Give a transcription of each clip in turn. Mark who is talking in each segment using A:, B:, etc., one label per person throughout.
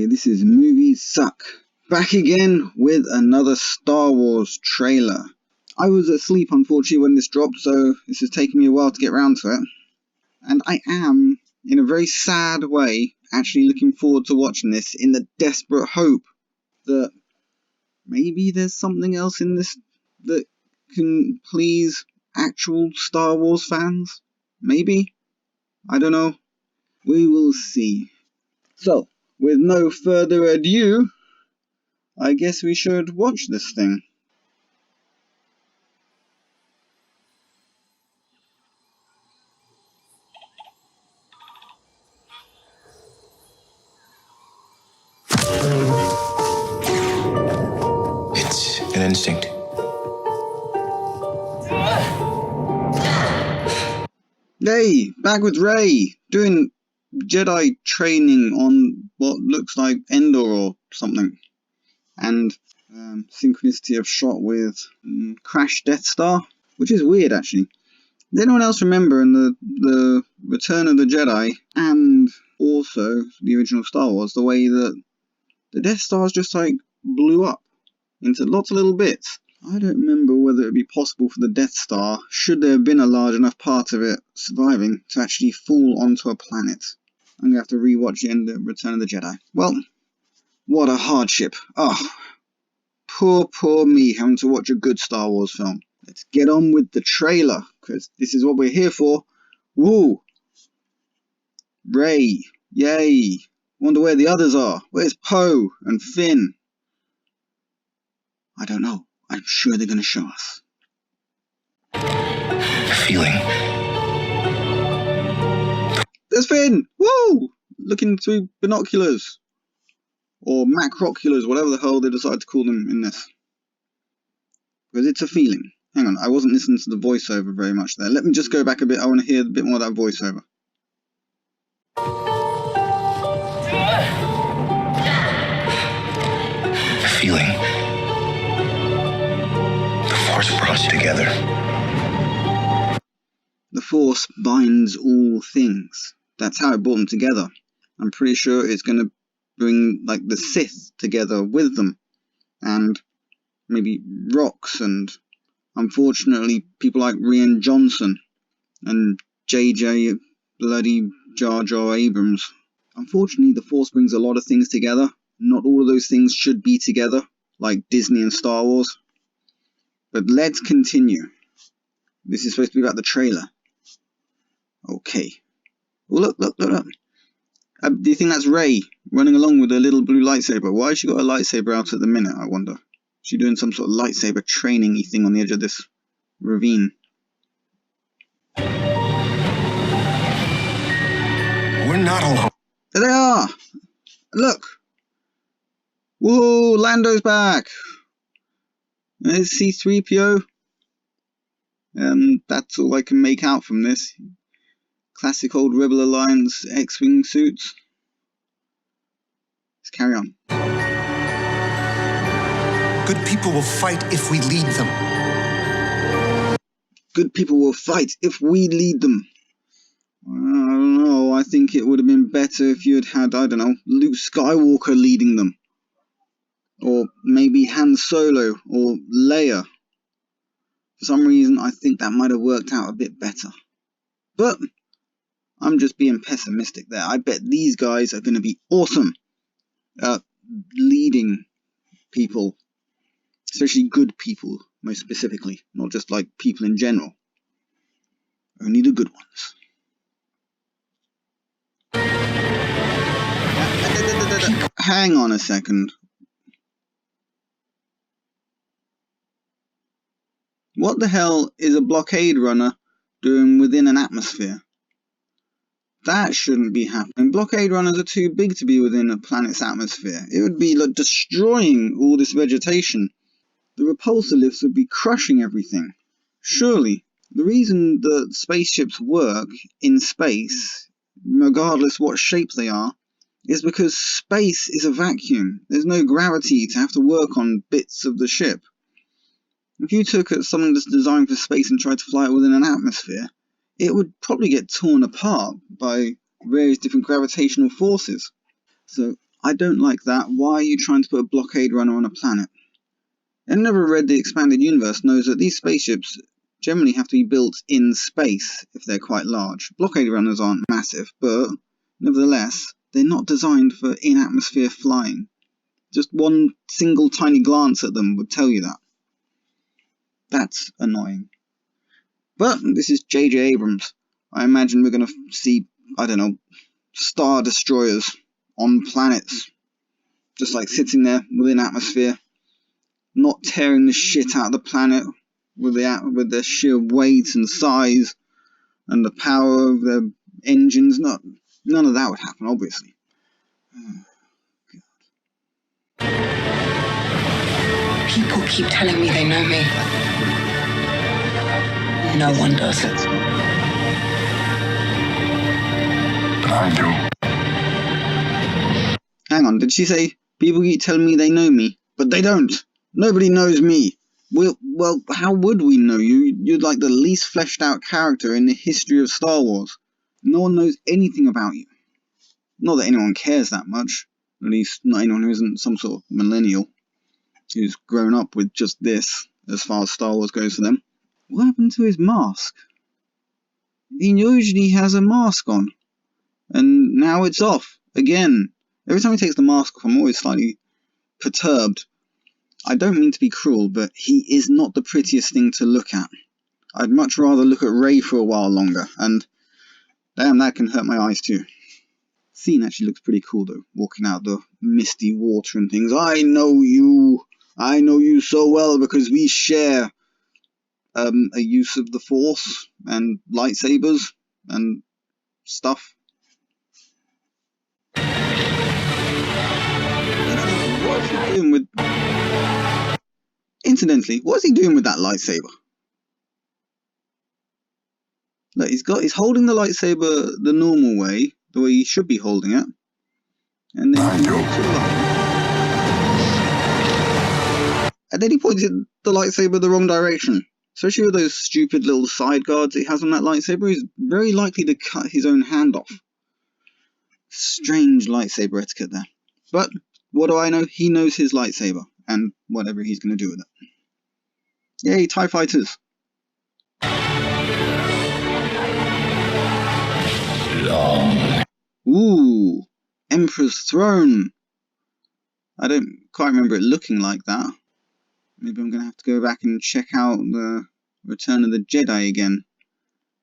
A: Hi, this is Movies Suck. Back again with another Star Wars trailer. I was asleep unfortunately when this dropped, so this has taken me a while to get around to it. And I am, in a very sad way, actually looking forward to watching this in the desperate hope that maybe there's something else in this that can please actual Star Wars fans? Maybe? I don't know. We will see. So, with no further ado, I guess we should watch this thing.
B: It's an instinct.
A: Hey, back with Rey, doing Jedi training on what looks like Endor or something. And synchronicity of shot with Crash Death Star, which is weird actually. Does anyone else remember in the Return of the Jedi and also the original Star Wars, the way that the Death Stars just like blew up into lots of little bits? I don't remember whether it would be possible for the Death Star, should there have been a large enough part of it surviving, to actually fall onto a planet. I'm going to have to rewatch the end of Return of the Jedi. Well, what a hardship. Oh, poor me having to watch a good Star Wars film. Let's get on with the trailer, because this is what we're here for. Woo! Rey, yay! Wonder where the others are. Where's Poe and Finn? I don't know. I'm sure they're going to show us.
B: A feeling.
A: There's Finn! Woo! Looking through binoculars. Or macroculars, whatever the hell they decide to call them in this. Because it's a feeling. Hang on, I wasn't listening to the voiceover very much there. Let me just go back a bit. I want to hear a bit more of that voiceover.
B: A feeling. The Force brought us together.
A: The Force binds all things. That's how it brought them together. I'm pretty sure it's going to bring like the Sith together with them. And maybe Rox and unfortunately people like Rian Johnson and JJ bloody Jar Jar Abrams. Unfortunately, the Force brings a lot of things together. Not all of those things should be together, like Disney and Star Wars. But let's continue. This is supposed to be about the trailer. Okay. Oh, look. Do you think that's Rey running along with her little blue lightsaber? Why has she got a lightsaber out at the minute, I wonder? Is she doing some sort of lightsaber training-y thing on the edge of this ravine?
B: We're not alone.
A: There they are! Look! Whoa, Lando's back! There's C-3PO. That's all I can make out from this. Classic old Rebel Alliance X-Wing suits. Let's carry on.
C: Good people will fight if we lead them.
A: Good people will fight if we lead them. I don't know, I think it would have been better if you had, I don't know, Luke Skywalker leading them. Or maybe Han Solo or Leia. For some reason, I think that might have worked out a bit better. But I'm just being pessimistic there. I bet these guys are going to be awesome at leading people. Especially good people, most specifically. Not just like people in general. Only the good ones. Hang on a second. What the hell is a blockade runner doing within an atmosphere? That shouldn't be happening. Blockade runners are too big to be within a planet's atmosphere. It would be like destroying all this vegetation. The repulsor lifts would be crushing everything. Surely, the reason that spaceships work in space, regardless what shape they are, is because space is a vacuum. There's no gravity to have to work on bits of the ship. If you took something that's designed for space and tried to fly it within an atmosphere, it would probably get torn apart by various different gravitational forces. So I don't like that. Why are you trying to put a blockade runner on a planet? Anyone never read the expanded universe knows that these spaceships generally have to be built in space if they're quite large. Blockade runners aren't massive, but nevertheless, they're not designed for in-atmosphere flying. Just one single tiny glance at them would tell you that. That's annoying. But this is J.J. Abrams. I imagine we're going to see, I don't know, star destroyers on planets, just like sitting there within atmosphere, not tearing the shit out of the planet with their sheer weight and size and the power of their engines. None of that would happen, obviously.
D: People keep telling me they know me. No one does.
B: I do.
A: Hang on, did she say, people keep telling me they know me, but they don't? Nobody knows me. Well, how would we know you? You're like the least fleshed out character in the history of Star Wars. No one knows anything about you. Not that anyone cares that much. At least not anyone who isn't some sort of millennial who's grown up with just this, as far as Star Wars goes for them. What happened to his mask? He usually has a mask on. And now it's off. Again. Every time he takes the mask off, I'm always slightly perturbed. I don't mean to be cruel, but he is not the prettiest thing to look at. I'd much rather look at Rey for a while longer, and damn, that can hurt my eyes too. Scene actually looks pretty cool though, walking out the misty water and things. I know you so well because we share a use of the Force and lightsabers and stuff. What's he doing with... Incidentally, what's he doing with that lightsaber? Look, he's holding the lightsaber the normal way, the way he should be holding it, and then he walks along, and then he points the lightsaber the wrong direction. Especially with those stupid little side guards he has on that lightsaber, he's very likely to cut his own hand off. Strange lightsaber etiquette there. But what do I know? He knows his lightsaber, and whatever he's going to do with it. Yay, TIE fighters! Ooh, Emperor's Throne. I don't quite remember it looking like that. Maybe I'm going to have to go back and check out the Return of the Jedi again.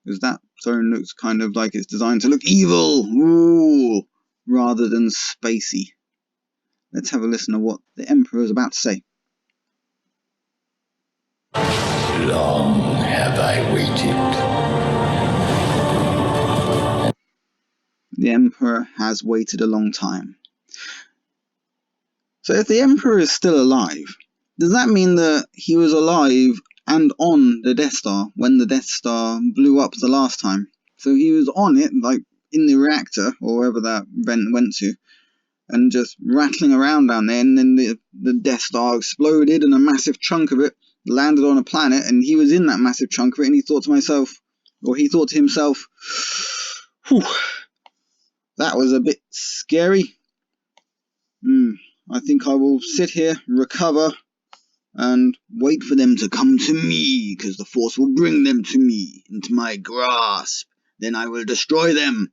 A: Because that throne looks kind of like it's designed to look evil. Ooh, rather than spacey. Let's have a listen to what the Emperor is about to say.
E: Long have I waited.
A: The Emperor has waited a long time. So if the Emperor is still alive, does that mean that he was alive and on the Death Star when the Death Star blew up the last time? So he was on it, like in the reactor, or wherever that vent went to, and just rattling around down there, and then the Death Star exploded and a massive chunk of it landed on a planet, and he was in that massive chunk of it, and he thought to himself, whew, that was a bit scary. I think I will sit here, recover, and wait for them to come to me, because the Force will bring them to me, into my grasp. Then I will destroy them.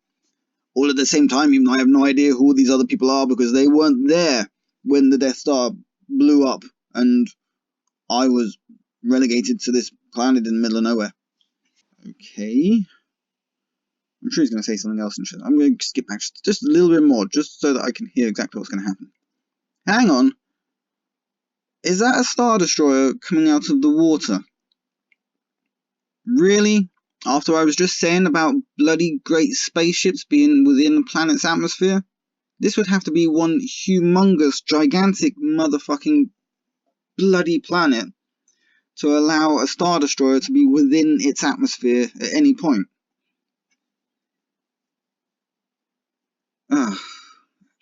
A: All at the same time, even though I have no idea who these other people are, because they weren't there when the Death Star blew up, and I was relegated to this planet in the middle of nowhere. Okay. I'm sure he's going to say something else. I'm going to skip back just a little bit more, just so that I can hear exactly what's going to happen. Hang on. Is that a Star Destroyer coming out of the water? Really? After I was just saying about bloody great spaceships being within the planet's atmosphere? This would have to be one humongous, gigantic motherfucking bloody planet to allow a Star Destroyer to be within its atmosphere at any point.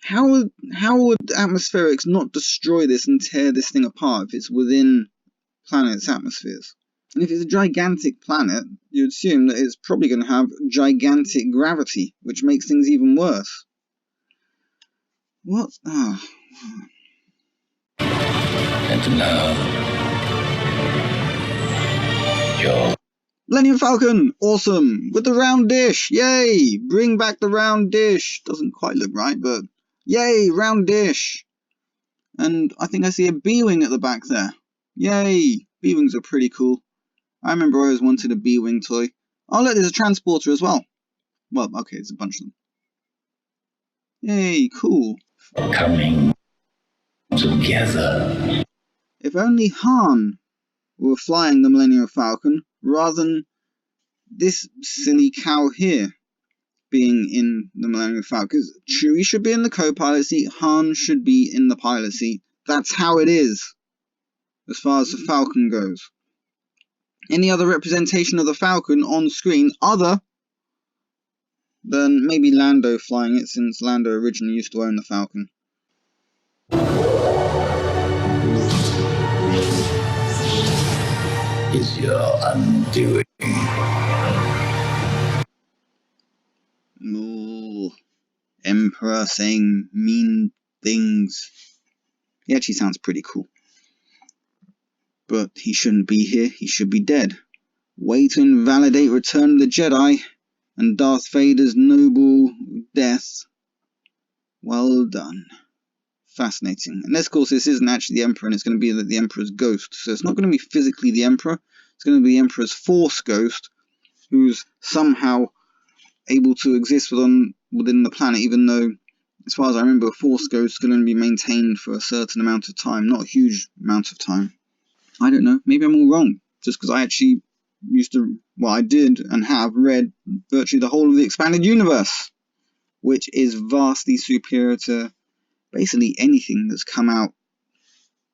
A: How would atmospherics not destroy this and tear this thing apart if it's within planets' atmospheres? And if it's a gigantic planet, you'd assume that it's probably going to have gigantic gravity, which makes things even worse. What? Ah.
E: And now, you're
A: Millennium Falcon! Awesome! With the round dish! Yay! Bring back the round dish! Doesn't quite look right, but yay! Round dish! And I think I see a B-Wing at the back there. Yay! B-Wings are pretty cool. I remember I always wanted a B-Wing toy. Oh look, there's a transporter as well. Well, okay, there's a bunch of them. Yay, cool.
E: coming together.
A: If only Han were flying the Millennium Falcon rather than this silly cow here being in the Millennium Falcon. Because Chewie should be in the co-pilot seat, Han should be in the pilot seat. That's how it is, as far as the Falcon goes. Any other representation of the Falcon on screen other than maybe Lando flying it, since Lando originally used to own the Falcon.
E: Is your undoing.
A: Ooh, Emperor saying mean things. He actually sounds pretty cool. But he shouldn't be here, he should be dead. Way to invalidate Return of the Jedi and Darth Vader's noble death. Well done. Fascinating. And of course, this isn't actually the Emperor, and it's going to be the Emperor's ghost. So it's not going to be physically the Emperor, it's going to be the Emperor's Force ghost, who's somehow able to exist within the planet, even though, as far as I remember, a Force ghost is going to be maintained for a certain amount of time, not a huge amount of time. I don't know, maybe I'm all wrong, just because I actually I did and have read virtually the whole of the expanded universe, which is vastly superior to basically anything that's come out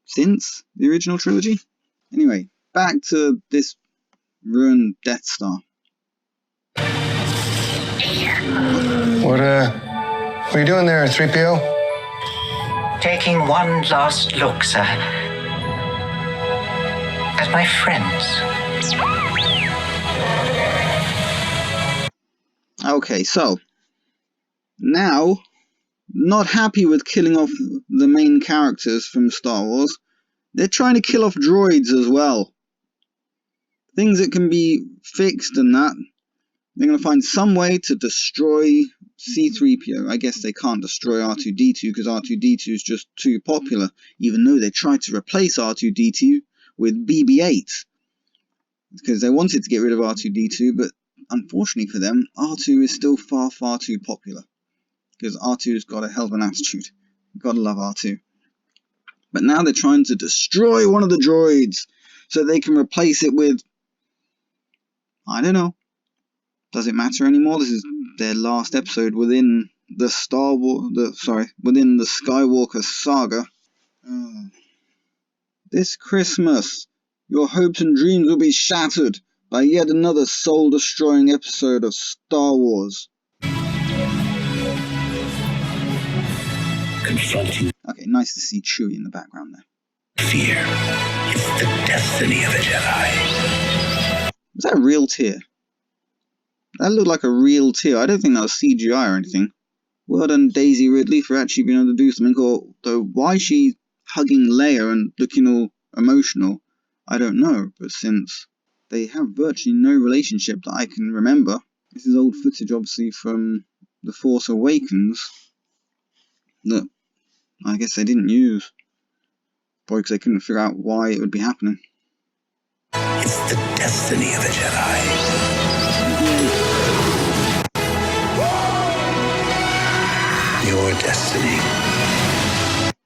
A: since the original trilogy. Anyway, back to this ruined Death Star.
C: What are you doing there, 3PO?
F: Taking one last look, sir. At my friends.
A: Okay, so now, not happy with killing off the main characters from Star Wars, they're trying to kill off droids as well. Things that can be fixed and that. They're going to find some way to destroy C-3PO. I guess they can't destroy R2-D2 because R2-D2 is just too popular, even though they tried to replace R2-D2 with BB-8. Because they wanted to get rid of R2-D2, but unfortunately for them, R2 is still far, far too popular. Because R2's got a hell of an attitude. Gotta love R2. But now they're trying to destroy one of the droids so they can replace it with, I don't know. Does it matter anymore? This is their last episode within the within the Skywalker saga. This Christmas, your hopes and dreams will be shattered by yet another soul-destroying episode of Star Wars.
E: Confronting
A: Okay, nice to see Chewie in the background there.
E: fear. It's the destiny of a Jedi.
A: Was that a real tear? That looked like a real tear. I don't think that was CGI or anything. Well done, Daisy Ridley, for actually being able to do something. Although why she's hugging Leia and looking all emotional, I don't know. But since they have virtually no relationship that I can remember, this is old footage, obviously, from The Force Awakens that I guess they didn't use. Probably because they couldn't figure out why it would be happening.
E: It's the destiny of a Jedi. Your destiny.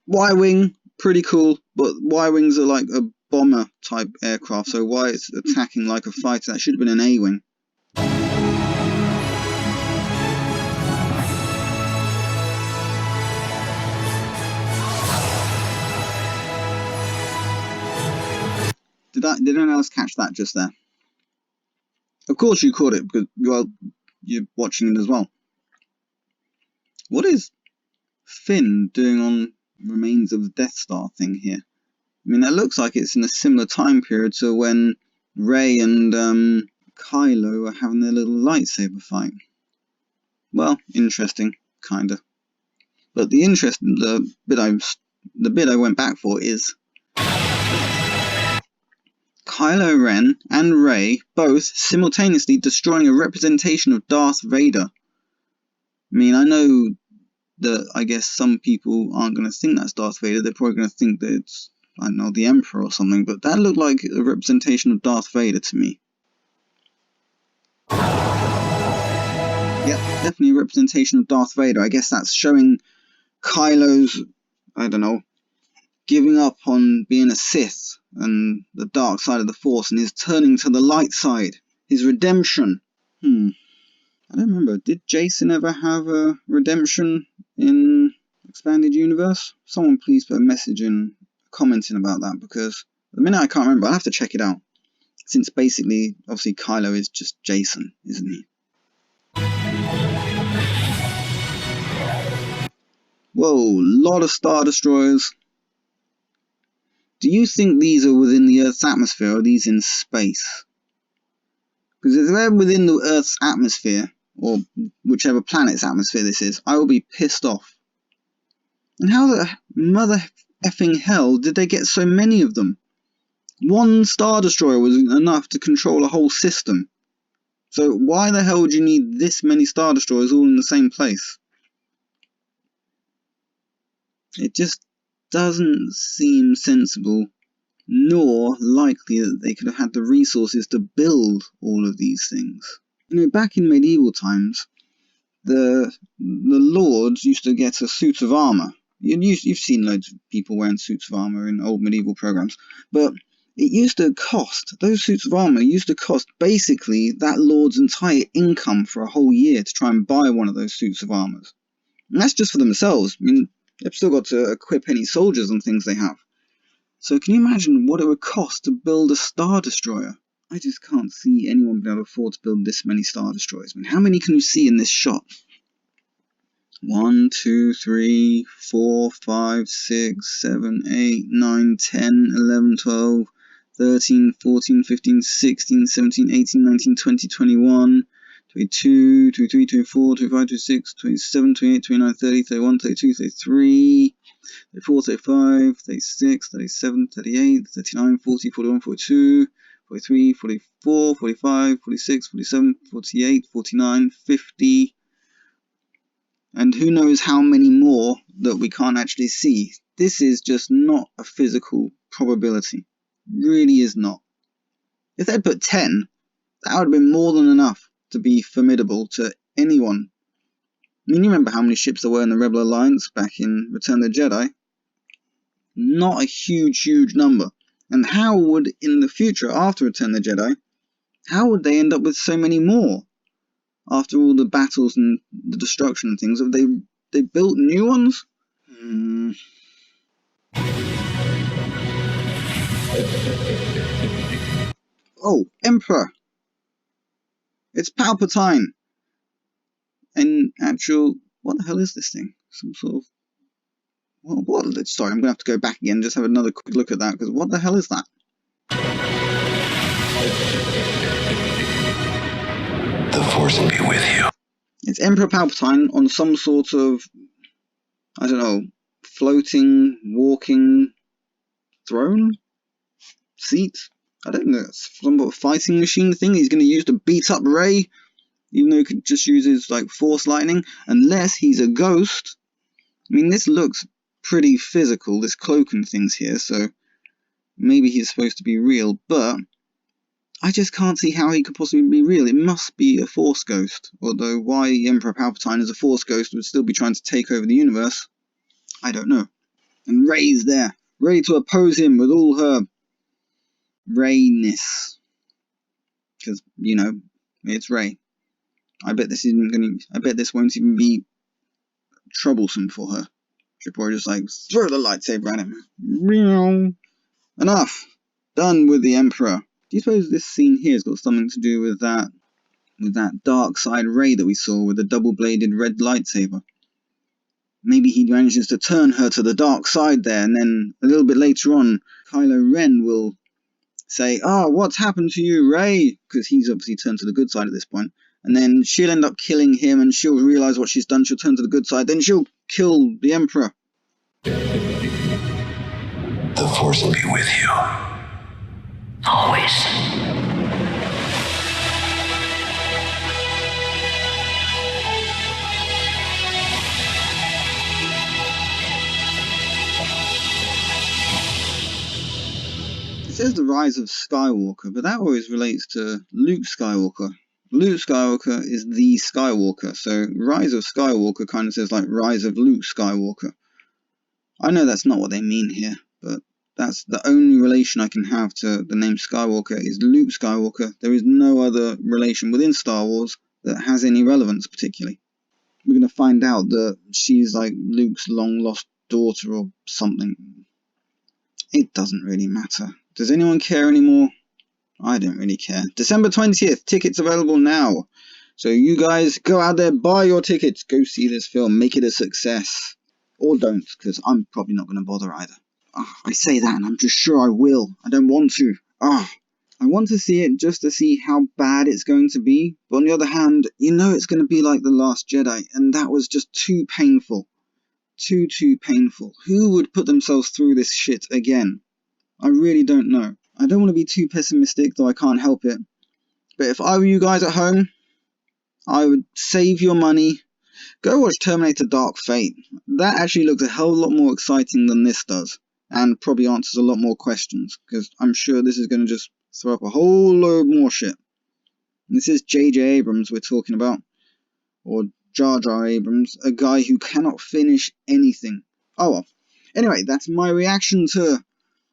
A: Y-Wing, pretty cool, but Y-Wings are like a bomber type aircraft, so why it's attacking like a fighter? That should have been an A-Wing. Did anyone else catch that just there? Of course you caught it, because, well, you're watching it as well. What is Finn doing on Remains of the Death Star thing here? I mean, that looks like it's in a similar time period to when Rey and Kylo are having their little lightsaber fight. Well, interesting, kinda. But the bit I went back for is Kylo Ren and Rey both simultaneously destroying a representation of Darth Vader. I mean, I know that I guess some people aren't going to think that's Darth Vader. They're probably going to think that it's, I don't know, the Emperor or something. But that looked like a representation of Darth Vader to me. Yep, definitely a representation of Darth Vader. I guess that's showing Kylo's, I don't know, giving up on being a Sith and the dark side of the Force and his turning to the light side. His redemption. I don't remember. Did Jason ever have a redemption in Expanded Universe? Someone please put a message in commenting about that, because at the minute I can't remember. I'll have to check it out. Since basically, obviously, Kylo is just Jason, isn't he? Whoa, lot of Star Destroyers. Do you think these are within the Earth's atmosphere, or are these in space? Because if they're within the Earth's atmosphere, or whichever planet's atmosphere this is, I will be pissed off. And how the mother effing hell did they get so many of them? One Star Destroyer was enough to control a whole system. So why the hell would you need this many Star Destroyers all in the same place? It just doesn't seem sensible, nor likely that they could have had the resources to build all of these things. You know, back in medieval times, the lords used to get a suit of armour. You've seen loads of people wearing suits of armour in old medieval programs, but it used to cost, those suits of armour used to cost basically that lord's entire income for a whole year to try and buy one of those suits of armour. And that's just for themselves. I mean, they've still got to equip any soldiers and things they have. So can you imagine what it would cost to build a Star Destroyer? I just can't see anyone being able to afford to build this many Star Destroyers. I mean, how many can you see in this shot? 1, 2, 3, 4, 5, 6, 7, 8, 9, 10, 11, 12, 13, 14, 15, 16, 17, 18, 19, 20, 21, 22, 23, 24, 25, 26, 27, 28, 29, 30, 31, 32, 33, 34, 35, 36, 37, 38, 39, 40, 41, 42, 43, 44, 45, 46, 47, 48, 49, 50, and who knows how many more that we can't actually see. This is just not a physical probability. Really is not. If they'd put 10, that would have been more than enough to be formidable to anyone. I mean, you remember how many ships there were in the Rebel Alliance back in Return of the Jedi? Not a huge number. And how would, in the future, after Return of the Jedi, how would they end up with so many more? After all the battles and the destruction and things, have they built new ones? Oh, Emperor! It's Palpatine! And actual, what the hell is this thing? Some sort of, what? Sorry, I'm going to have to go back again and just have another quick look at that, because what the hell is that?
E: The Force will be with you.
A: It's Emperor Palpatine on some sort of, I don't know, floating, walking throne? Seat? I don't know, it's some sort of fighting machine thing he's going to use to beat up Rey, even though he could just use his, like, force lightning, unless he's a ghost. I mean, this looks pretty physical, this cloak and things here, so maybe he's supposed to be real, but I just can't see how he could possibly be real. It must be a Force ghost, although why Emperor Palpatine as a Force ghost would still be trying to take over the universe, I don't know. And Rey's there, ready to oppose him with all her Reyness. Because, you know, it's Rey. I bet this won't even be troublesome for her. She'll probably just like throw the lightsaber at him. Enough. Done with the Emperor. Do you suppose this scene here has got something to do with that dark side Rey that we saw with the double-bladed red lightsaber? Maybe he manages to turn her to the dark side there, and then a little bit later on, Kylo Ren will say, "Oh, what's happened to you, Rey?" Because he's obviously turned to the good side at this point. And then she'll end up killing him, and she'll realise what she's done. She'll turn to the good side. Then she'll kill the Emperor.
E: The Force will be with you.
F: Always.
A: It says the rise of Skywalker, but that always relates to Luke Skywalker. Luke Skywalker is the Skywalker, so rise of Skywalker kind of says like rise of Luke Skywalker. I know that's not what they mean here, but that's the only relation I can have to the name Skywalker is Luke Skywalker. There is no other relation within Star Wars that has any relevance particularly. We're going to find out that she's like Luke's long lost daughter or something. It doesn't really matter. Does anyone care anymore? I don't really care. December 20th, tickets available now. So you guys go out there, buy your tickets, go see this film, make it a success. Or don't, because I'm probably not going to bother either. I say that and I'm just sure I will. I don't want to. I want to see it just to see how bad it's going to be. But on the other hand, you know it's going to be like The Last Jedi. And that was just too painful. Too painful. Who would put themselves through this shit again? I really don't know. I don't want to be too pessimistic, though I can't help it. But if I were you guys at home, I would save your money. Go watch Terminator Dark Fate. That actually looks a hell of a lot more exciting than this does. And probably answers a lot more questions. Because I'm sure this is going to just throw up a whole load more shit. And this is J.J. Abrams we're talking about. Or Jar Jar Abrams. A guy who cannot finish anything. Oh well. Anyway, that's my reaction to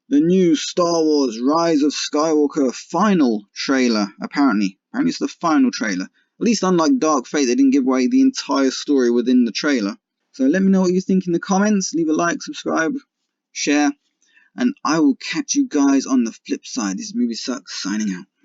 A: the new Star Wars Rise of Skywalker final trailer, apparently. Apparently it's the final trailer. At least unlike Dark Fate, they didn't give away the entire story within the trailer. So let me know what you think in the comments. Leave a like, subscribe, share. And I will catch you guys on the flip side. This movie sucks. Signing out.